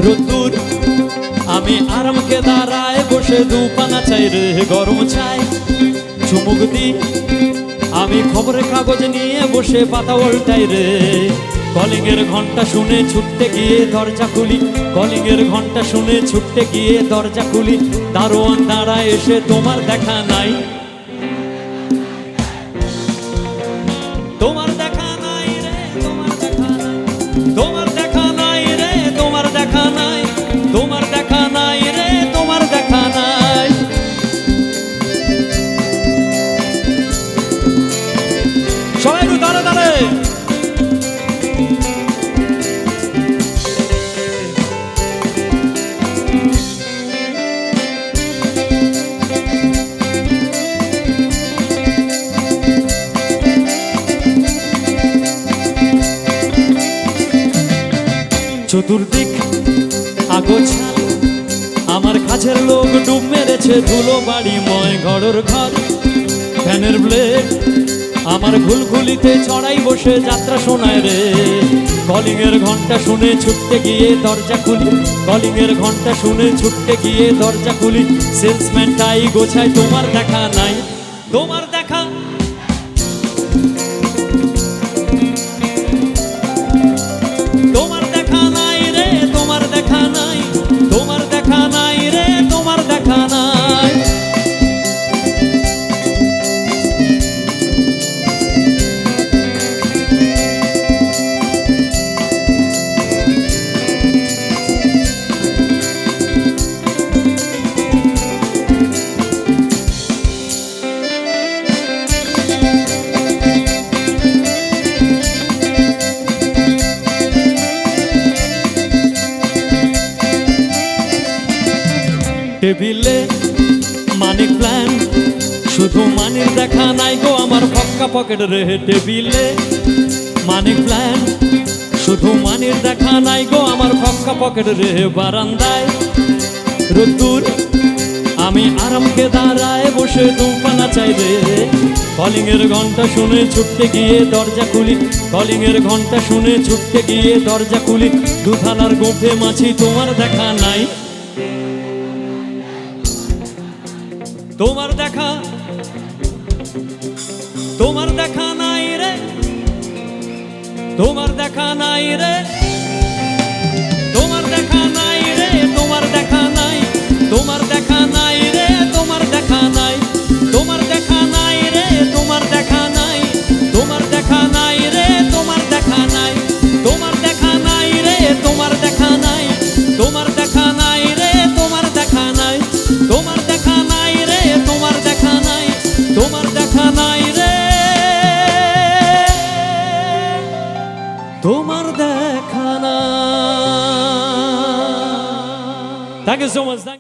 রোদ্দুর আমি আরামকে দাঁড়ায় বসে দুপানা চাই রে গরম চাই চুমুক দি আমি খবরের কাগজ নিয়ে বসে পাতা উল্টাই রে কলিং এর ঘন্টা শুনে ছুটতে গিয়ে দরজা খুলি কলিং এর ঘন্টা শুনে ছুটতে গিয়ে দরজা খুলি দারোয়ান দাঁড়ায় এসে তোমার দেখা নাই তোমার দেখা নাই রে তোমার দেখা নাই তোমার দেখা নাই রে তোমার দেখা নাই তোমার দেখা নাই রে তোমার দেখা নাই সবাই একটু দাঁড়ে দাঁড়ে চতুর্দিক আগোছাল আমার কাছের লোক ডুব মেরেছে ধুলো বাড়িময় ঘরের ঘর ফ্যানের ব্লেড আমার ঘুলঘুলিতে চড়াই বসে যাত্রা শোনায় রে কলিং এর ঘন্টা শুনে ছুটতে গিয়ে দরজা খুলি কলিং এর ঘন্টা শুনে ছুটতে গিয়ে দরজা খুলি সেলসম্যানটাই গোছায় তোমার দেখা নাই তোমার দেখা তোমার দেখা নাই রে তোমার দেখা নাই তোমার দেখা নাই রে তোমার দেখা নাই টেবিলে মানি প্ল্যান শুধু মানির দেখা নাই গো আমার ফক্কা পকেট রে টেবিলে মানি প্ল্যান শুধু মানির দেখা নাই গো আমার ফক্কা পকেট রে বারান্দায় রোদ্দুর আমি আরামকে দাঁড়ায় বসে দুপানা চাই রে কলিং এর ঘন্টা শুনে ছুটতে গিয়ে দরজা খুলি কলিং এর ঘন্টা শুনে ছুটতে গিয়ে দরজা খুলি দুথালার গোফে মাছি তোমার দেখা নাই তোমার দেখা তোমার দেখা নাই রে তোমার দেখা নাই রে তোমার দেখা নাই রে তোমার দেখা নাই তোমার দেখা নাই রে তোমার দেখা নাই তোমার দেখা নাই রে তোমার দেখা নাই তোমার দেখা নাই রে তোমার দেখা নাই তোমার দেখা নাই রে তোমার দেখা নাই তোমার দেখা নাই রে তোমার দেখা নাই তোমার দেখা নাই রে তোমার দেখা নাই তোমার দেখা নাই রে তোমার দেখা নাই। Thank you so much.